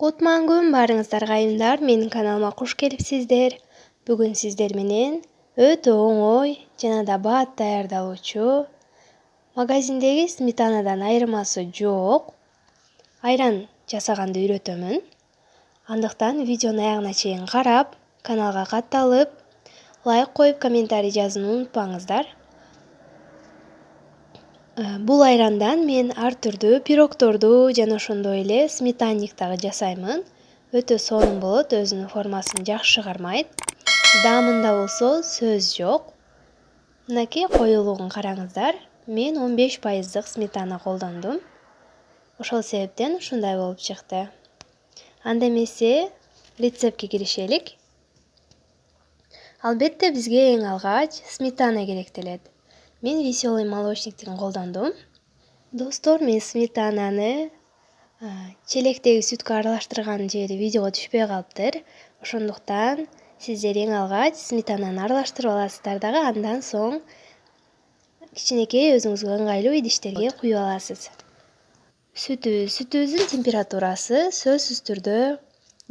Кутман барыңыздар кайымдар, менин каналыма куш келипсиздер. Бүгүн сиздер менен өтө оңой жана да бат даярдалуучу магазиндеги сметанадан айырмасы жок айран жасаганды үйрөтөмүн. Андыктан видеону аягына чейин карап, каналга катталып, лайк коюп, комментарий жазууну унутпаңыздар. Бул айрандан мен ар түрдүү пирогторду жана ошондой эле сметанник дагы жасаймын. Өтө сонун болот, өзүнүн формасын жакшы кармайт. Даамында болсо сөз жок. Мынакей коюлугун караңыздар. Мен 15% сметана колдондум. Ошол себептен ушундай болуп чыкты. Анда эмесе рецептке киришелик. Албетте бизге эң алгач сметана керектелет. Мен веселый молочниктин колдондум. Достор, мен сметананы челектеги сүткө аралаштырган жери видеого түшпөй калыптыр. Ошондуктан сиздер эң алгач сметананы аралаштырып аласыздар дагы, андан соң кичинекей өзүңүзгө ыңгайлуу идиштерге куюп аласыз. Сүтүбүздүн температурасы сөзсүз түрдө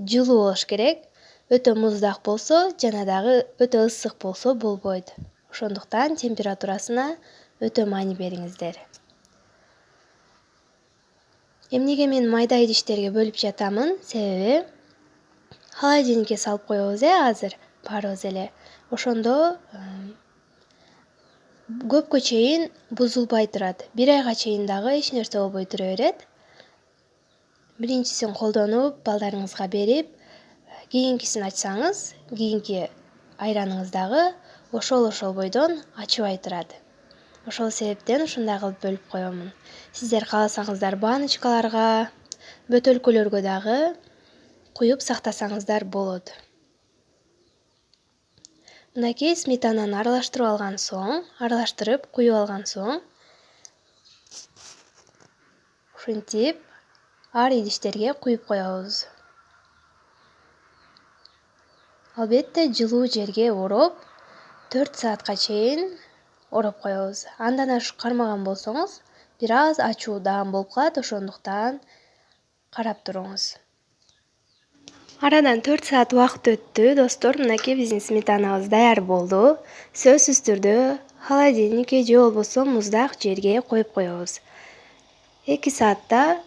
жылуу болуш керек. Өтө муздак болсо жана дагы өтө ысык болсо болбойт. Ошондуктан температурасына өтө маани бериңиздер. Эмнеге мен майда идиштерге бөлүп жатамын? Себеби холодильникке салып коебуз азыр баарыбыз эле. Ошондо көпкө чейин бузулбай турат. 1 айга чейин дагы эч нерсе болбой тура берет. Биринчисин колдонуп, балдарыңызга берип, кийинкисин ачсаңыз, кийинки айраныңыз дагы ошол бойдон ачыбай турат. Ошол себептен ушундай кылып бөлүп коёмун. Сиздер кааласаңыздар баночкаларга, бөтөлкөлөргө дагы куюп сактасаңыздар болот. Мынакей сметананы аралаштырып куюп алган соң, ушинтип ар идиштерге куюп коебуз. Албетте жылуу жерге ороп, 4 саатка чейин ороп коебуз. Андан ашык кармаган болсоңуз, бир аз ачуу даам болуп калат, ошондуктан карап туруңуз. Арадан 4 саат убакыт өттү, достор, мынакей биздин сметанабыз даяр болду. Сөзсүз түрдө холодильникке же болбосо муздак жерге коюп коебуз. 2 саатта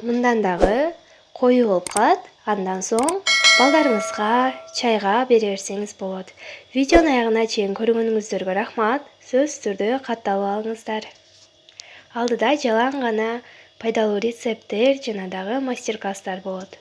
мындан дагы коюу болуп калат. Андан соң балдарыңызга, чайга бере берсеңиз болот. Видеону аягына чейин көргөнүңүздөргө рахмат. Сөзсүз түрдө катталып алыңыздар. Алдыда жалаң гана пайдалуу рецепттер жана дагы мастер-класстар болот.